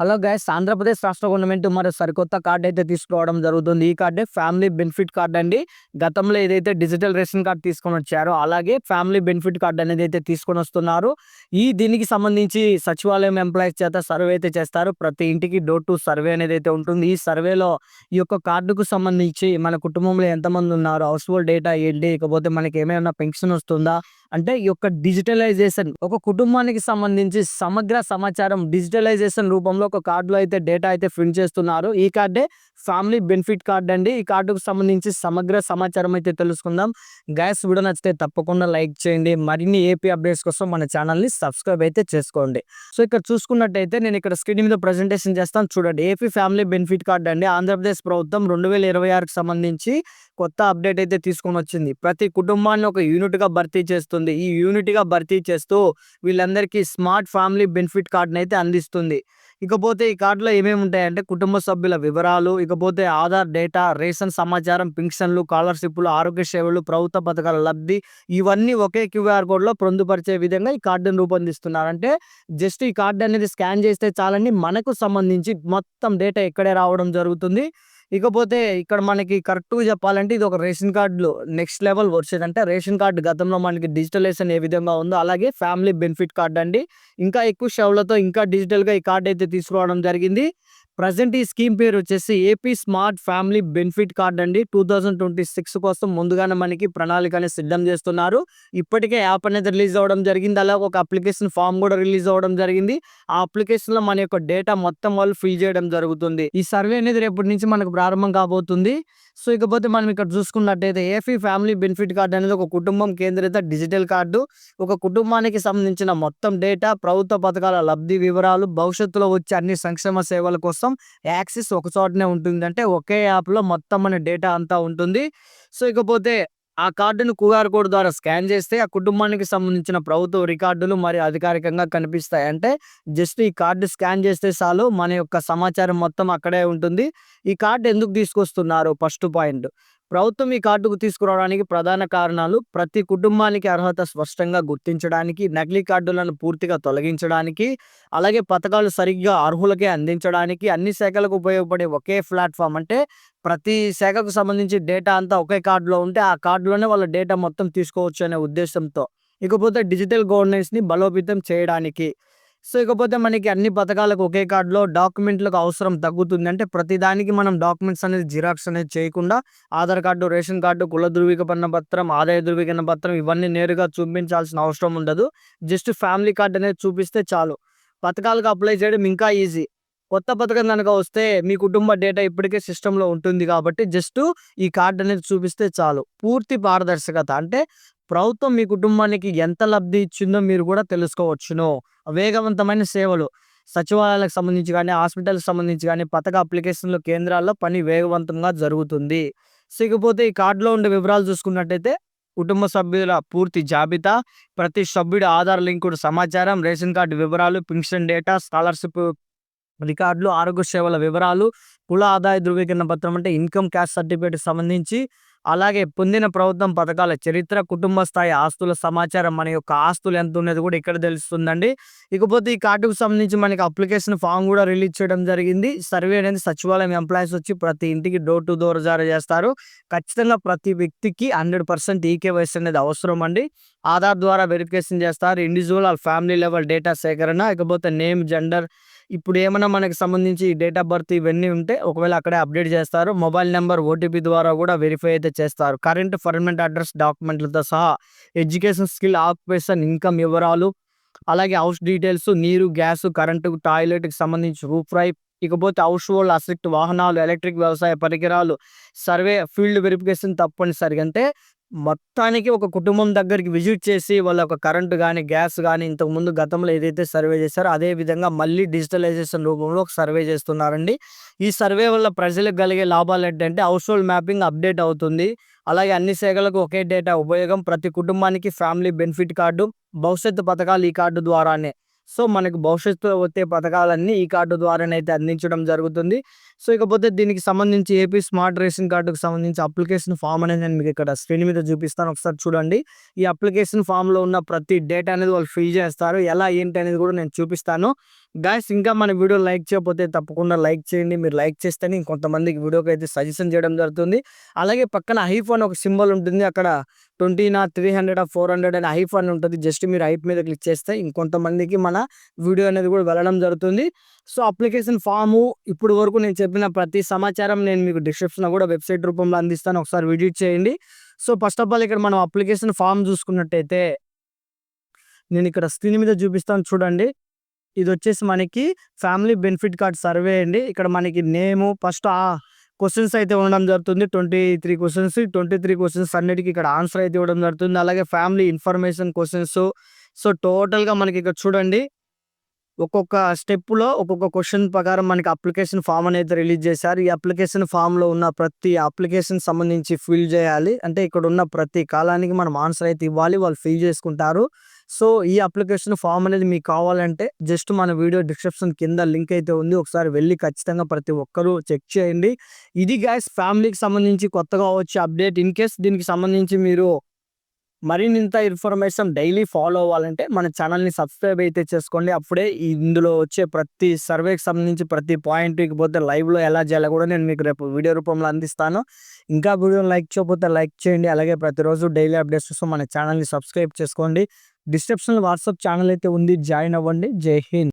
Hello guys, Andhra Pradesh రాష్ట్ర government మరో సరికొత్త కార్డ్ అయితే తీసుకురావడం జరుగుతుంది. ఈ కార్డే ఫ్యామిలీ బెనిఫిట్ కార్డ్ అండి. గతంలో ఏదైతే డిజిటల్ రేషన్ కార్డ్ తీసుకొని వచ్చారో అలాగే ఫ్యామిలీ బెనిఫిట్ కార్డ్ అనేది అయితే తీసుకొని వస్తున్నారు. దీనికి సంబంధించి సచివాలయం ఎంప్లాయీస్ చేత సర్వే అయితే చేస్తారు. ప్రతి ఇంటికి డోర్ టు సర్వే అనేది అయితే ఉంటుంది. ఈ సర్వేలో ఈ యొక్క కార్డుకు సంబంధించి మన కుటుంబంలో ఎంతమంది ఉన్నారు, హౌస్ హోల్డ్ డేటా ఏంటి, ఇకపోతే మనకి ఏమైనా పెన్షన్ వస్తుందా, అంటే ఈ యొక్క డిజిటలైజేషన్ ఒక కుటుంబానికి సంబంధించి సమగ్ర సమాచారం డిజిటలైజేషన్ రూపంలో ఒక కార్డులో అయితే డేటా అయితే ప్రింట్ చేస్తున్నారు. ఈ కార్డే ఫ్యామిలీ బెనిఫిట్ కార్డ్ అండి. ఈ కార్డుకు సంబంధించి సమగ్ర సమాచారం అయితే తెలుసుకుందాం. గైస్, వీడియో నచ్చితే తప్పకుండా లైక్ చేయండి. మరిన్ని ఏపీ అప్డేట్స్ కోసం మన ఛానల్ని సబ్స్క్రైబ్ అయితే చేసుకోండి. సో ఇక్కడ చూసుకున్నట్టయితే నేను ఇక్కడ స్క్రీన్ మీద ప్రజెంటేషన్ చేస్తాను చూడండి. ఏపీ ఫ్యామిలీ బెనిఫిట్ కార్డ్ అండి. ఆంధ్రప్రదేశ్ ప్రభుత్వం 2026కి సంబంధించి కొత్త అప్డేట్ అయితే తీసుకొని వచ్చింది. ప్రతి కుటుంబాన్ని ఒక యూనిట్ గా భర్తీ చేస్తుంది. ఈ యూనిట్ గా భర్తీ చేస్తూ వీళ్ళందరికీ స్మార్ట్ ఫ్యామిలీ బెనిఫిట్ కార్డుని అయితే అందిస్తుంది. ఇకపోతే ఈ కార్డులో ఏమేమి ఉంటాయంటే కుటుంబ సభ్యుల వివరాలు, ఇకపోతే ఆధార్ డేటా, రేషన్ సమాచారం, పింఛన్లు, స్కాలర్షిప్లు, ఆరోగ్య సేవలు, ప్రభుత్వ పథకాల లబ్ధి, ఇవన్నీ ఒకే క్యూఆర్ కోడ్ లో పొందుపరిచే విధంగా ఈ కార్డును రూపొందిస్తున్నారు. అంటే జస్ట్ ఈ కార్డు అనేది స్కాన్ చేస్తే చాలండి, మనకు సంబంధించి మొత్తం డేటా ఇక్కడే రావడం జరుగుతుంది. ఇకపోతే ఇక్కడ మనకి కరెక్ట్‌గా చెప్పాలంటే ఇది ఒక రేషన్ కార్డ్‌లో నెక్స్ట్ లెవెల్ వర్షన్. అంటే రేషన్ కార్డ్ గతంలో మనకి డిజిటలైజేషన్ ఏ విధంగా ఉందో అలాగే ఫ్యామిలీ బెనిఫిట్ కార్డ్ అండి. ఇంకా ఎక్కువ సేవలతో ఇంకా డిజిటల్‌గా ఈ కార్డ్ అయితే తీసుకురావడం జరిగింది. ప్రెజెంట్ ఈ స్కీమ్ పేరు వచ్చేసి AP smart family benefit card అండి. 2026 కోసం ముందుగానే మనకి ప్రణాళిక అనేది సిద్ధం చేస్తున్నారు. ఇప్పటికే యాప్ అనేది రిలీజ్ అవ్వడం జరిగింది. అలాగే ఒక అప్లికేషన్ ఫామ్ కూడా రిలీజ్ అవ్వడం జరిగింది. ఆ అప్లికేషన్ లో మన యొక్క డేటా మొత్తం వాళ్ళు ఫిల్ చేయడం జరుగుతుంది. ఈ సర్వే అనేది రేపటి నుంచి మనకు ప్రారంభం కాబోతుంది. సో ఇకపోతే మనం ఇక్కడ చూసుకున్నట్టయితే ఏపీ ఫ్యామిలీ బెనిఫిట్ కార్డ్ అనేది ఒక కుటుంబం కేంద్రిత డిజిటల్ కార్డు. ఒక కుటుంబానికి సంబంధించిన మొత్తం డేటా, ప్రభుత్వ పథకాల లబ్ధి వివరాలు, భవిష్యత్తులో వచ్చే అన్ని సంక్షేమ సేవల కోసం యాక్సెస్ ఒక చోటనే ఉంటుంది. అంటే ఒకే యాప్ లో మొత్తం మన డేటా అంతా ఉంటుంది. సో ఇకపోతే ఆ కార్డును క్యూఆర్ కోడ్ ద్వారా స్కాన్ చేస్తే ఆ కుటుంబానికి సంబంధించిన ప్రభుత్వ రికార్డులు మరి అధికారికంగా కనిపిస్తాయి. అంటే జస్ట్ ఈ కార్డు స్కాన్ చేస్తే చాలు, మన యొక్క సమాచారం మొత్తం అక్కడే ఉంటుంది. ఈ కార్డు ఎందుకు తీసుకొస్తున్నారు? ఫస్ట్ పాయింట్, ప్రభుత్వం ఈ కార్డుకు తీసుకురావడానికి ప్రధాన కారణాలు ప్రతి కుటుంబానికి అర్హత స్పష్టంగా గుర్తించడానికి, నకిలీ కార్డులను పూర్తిగా తొలగించడానికి, అలాగే పథకాలు సరిగ్గా అర్హులకే అందించడానికి, అన్ని శాఖలకు ఉపయోగపడే ఒకే ప్లాట్ఫామ్. అంటే ప్రతి శాఖకు సంబంధించి డేటా అంతా ఒకే కార్డులో ఉంటే ఆ కార్డులోనే వాళ్ళ డేటా మొత్తం తీసుకోవచ్చు అనే ఉద్దేశంతో. ఇకపోతే డిజిటల్ గవర్నెన్స్ ని బలోపేతం చేయడానికి. సో ఇకపోతే మనకి అన్ని పథకాలకు ఒకే కార్డులో డాక్యుమెంట్లకు అవసరం తగ్గుతుంది. అంటే ప్రతిదానికి మనం డాక్యుమెంట్స్ అనేది జిరాక్స్ అనేది చేయకుండా ఆధార్ కార్డు, రేషన్ కార్డు, కుల ధృవీకరణ పత్రం, ఆదాయ ధృవీకరణ పత్రం ఇవన్నీ నేరుగా చూపించాల్సిన అవసరం ఉండదు. జస్ట్ ఫ్యామిలీ కార్డు అనేది చూపిస్తే చాలు. పథకాలకు అప్లై చేయడం ఇంకా ఈజీ. కొత్త పథకం కనుక వస్తే మీ కుటుంబ డేటా ఇప్పటికే సిస్టంలో ఉంటుంది కాబట్టి జస్ట్ ఈ కార్డు అనేది చూపిస్తే చాలు. పూర్తి పారదర్శకత. అంటే ప్రభుత్వం మీ కుటుంబానికి ఎంత లబ్ధి ఇచ్చిందో మీరు కూడా తెలుసుకోవచ్చును. వేగవంతమైన సేవలు సచివాలయాలకు సంబంధించి కానీ, హాస్పిటల్కి సంబంధించి కానీ పథక అప్లికేషన్లు కేంద్రాల్లో పని వేగవంతంగా జరుగుతుంది. సో ఇకపోతే ఈ కార్డులో ఉండే వివరాలు చూసుకున్నట్టయితే కుటుంబ సభ్యుల పూర్తి జాబితా, ప్రతి సభ్యుడి ఆధార్ లింకుడు సమాచారం, రేషన్ కార్డు వివరాలు, పెన్షన్ డేటా, స్కాలర్షిప్ రికార్డులు, ఆరోగ్య సేవల వివరాలు, కుల ఆదాయ ధృవీకరణ పత్రం అంటే ఇన్కమ్ క్యాస్ట్ సర్టిఫికేట్ సంబంధించి, అలాగే పొందిన ప్రభుత్వం పథకాల చరిత్ర, కుటుంబ స్థాయి ఆస్తుల సమాచారం, మన యొక్క ఆస్తులు ఎంత ఉన్నది కూడా ఇక్కడ తెలుస్తుందండి. ఇకపోతే ఈ కార్డుకు సంబంధించి మనకి అప్లికేషన్ ఫామ్ కూడా రిలీజ్ చేయడం జరిగింది. సర్వే అనేది సచివాలయం ఎంప్లాయీస్ వచ్చి ప్రతి ఇంటికి డోర్ టు డోర్ జారీ చేస్తారు. ఖచ్చితంగా ప్రతి వ్యక్తికి 100% ఈకేవైసీ అనేది అవసరం అండి. ఆధార్ ద్వారా వెరిఫికేషన్ చేస్తారు. ఇండివిజువల్ ఫ్యామిలీ లెవెల్ డేటా సేకరణ, ఇకపోతే నేమ్, జెండర్, ఇప్పుడు ఏమైనా మనకు సంబంధించి డేట్ ఆఫ్ బర్త్ ఇవన్నీ ఉంటే ఒకవేళ అక్కడే అప్డేట్ చేస్తారు. మొబైల్ నెంబర్, ఓటీపీ ద్వారా కూడా వెరిఫై అయితే చేస్తారు. కరెంట్ పర్మనెంట్ అడ్రస్ డాక్యుమెంట్లతో సహా ఎడ్యుకేషన్, స్కిల్, ఆక్యుపేషన్, ఇన్కమ్ వివరాలు, అలాగే హౌస్ డీటెయిల్స్, నీరు, గ్యాస్, కరెంటు, టాయిలెట్కి సంబంధించి రూఫ్ రైప్, ఇకపోతే హౌస్ హోల్డ్ అసెట్, వాహనాలు, ఎలక్ట్రిక్, వ్యవసాయ పరికరాలు, సర్వే, ఫీల్డ్ వెరిఫికేషన్ తప్పనిసరిగా. అంటే మొత్తానికి ఒక కుటుంబం దగ్గరికి విజిట్ చేసి వాళ్ళ ఒక కరెంట్ కానీ, గ్యాస్ కానీ ఇంతకుముందు గతంలో ఏదైతే సర్వే చేశారో అదే విధంగా మళ్ళీ డిజిటలైజేషన్ రూపంలో ఒక సర్వే చేస్తున్నారండి. ఈ సర్వే వల్ల ప్రజలకు కలిగే లాభాలు ఏంటంటే హౌస్ హోల్డ్ మ్యాపింగ్ అప్డేట్ అవుతుంది. అలాగే అన్ని శాఖలకు ఒకే డేటా ఉపయోగం, ప్రతి కుటుంబానికి ఫ్యామిలీ బెనిఫిట్ కార్డు, భవిష్యత్తు పథకాలు ఈ కార్డు ద్వారానే. సో మనకు భవిష్యత్తులో వచ్చే పథకాలన్నీ ఈ కార్డు ద్వారానైతే అందించడం జరుగుతుంది. సో, ఇకపోతే దీనికి సంబంధించి ఏపీ స్మార్ట్ రేషన్ కార్డ్‌కి సంబంధించి అప్లికేషన్ ఫార్మ్ అనేది నేను మీకు ఇక్కడ స్క్రీన్ మీద చూపిస్తాను. ఒకసారి చూడండి. ఈ అప్లికేషన్ ఫార్మ్‌లో ఉన్న ప్రతి డేటా అనేది వాళ్ళు ఫిల్ చేస్తారు. ఎలా ఏంటి అనేది కూడా నేను చూపిస్తాను. గైస్ ఇంకా మన వీడియో లైక్ చేయకపోతే తప్పకుండా లైక్ చేయండి. మీరు లైక్ చేస్తేనే ఇంకొంతమందికి వీడియోకైతే సజెషన్ చేయడం జరుగుతుంది. అలాగే పక్కన హైప్ అని ఒక సింబల్ ఉంటుంది. అక్కడ 20 300 400 అని హైప్ అని ఉంటుంది. జస్ట్ మీరు హైప్ మీద క్లిక్ చేస్తే ఇంకొంతమందికి మన వీడియో అనేది కూడా వెళ్ళడం జరుగుతుంది. సో, అప్లికేషన్ ఫాము ఇప్పుడు వరకు నేను చెప్పిన ప్రతి సమాచారం నేను మీకు డిస్క్రిప్షన్‌లో కూడా వెబ్‌సైట్ రూపంలో అందిస్తాను. ఒకసారి విజిట్ చేయండి. సో, ఫస్ట్ ఆఫ్ ఆల్ ఇక్కడ మనం అప్లికేషన్ ఫార్మ్ చూసుకున్నట్టయితే నేను ఇక్కడ స్క్రీన్ మీద చూపిస్తాను చూడండి. ఇదొచ్చేసి మనకి ఫ్యామిలీ బెనిఫిట్ కార్డ్ సర్వే అండి. ఇక్కడ మనకి నేము ఫస్ట్ క్వెషన్స్ అయితే ఉండడం జరుగుతుంది. 23 క్వెషన్స్. 23 క్వెషన్స్ అన్నిటికి ఇక్కడ ఆన్సర్ అయితే ఇవ్వడం జరుగుతుంది. అలాగే ఫ్యామిలీ ఇన్ఫర్మేషన్ క్వెషన్స్. సో, టోటల్‌గా మనకి ఇక్కడ చూడండి ఒక్కొక్క స్టెప్‌లో ఒక్కొక్క క్వెషన్ ప్రకారం మనకి అప్లికేషన్ ఫార్మ్ అనేది రిలీజ్ చేశారు. ఈ అప్లికేషన్ ఫార్మ్‌లో ఉన్న ప్రతి అప్లికేషన్ సంబంధించి ఫిల్ చేయాలి. అంటే ఇక్కడ ఉన్న ప్రతి కాలానికి మనం ఆన్సర్ అయితే ఇవ్వాలి. వాళ్ళు ఫిల్ చేసుకుంటారు. సో, ఈ అప్లికేషన్ ఫార్మ్ అనేది మీకు కావాలంటే జస్ట్ మన వీడియో డిస్క్రిప్షన్ కింద లింక్ అయితే ఉంది. ఒకసారి వెళ్లి ఖచ్చితంగా ప్రతి ఒక్కరు చెక్ చేయండి. ఇది గైస్ ఫ్యామిలీకి సంబంధించి కొత్తగా వచ్చే అప్డేట్. ఇన్ కేస్ దీనికి సంబంధించి మీరు మరిన్నింత ఇన్ఫర్మేషన్ డైలీ ఫాలో అవ్వాలంటే మన ఛానల్‌ని సబ్స్క్రైబ్ అయితే చేసుకోండి. అప్పుడే ఇందులో వచ్చే ప్రతి సర్వేకి సంబంధించి ప్రతి పాయింట్ ఇకపోతే లైవ్‌లో ఎలా చేయాలో కూడా నేను మీకు రేపు వీడియో రూపంలో అందిస్తాను. ఇంకా వీడియోని లైక్ చేయకపోతే లైక్ చేయండి. అలాగే ప్రతిరోజు డైలీ అప్డేట్స్ కోసం మన ఛానల్‌ని సబ్స్క్రైబ్ చేసుకోండి. డిస్క్రిప్షన్‌లో వాట్సాప్ ఛానల్ అయితే ఉంది. జాయిన్ అవ్వండి. జై హింద్.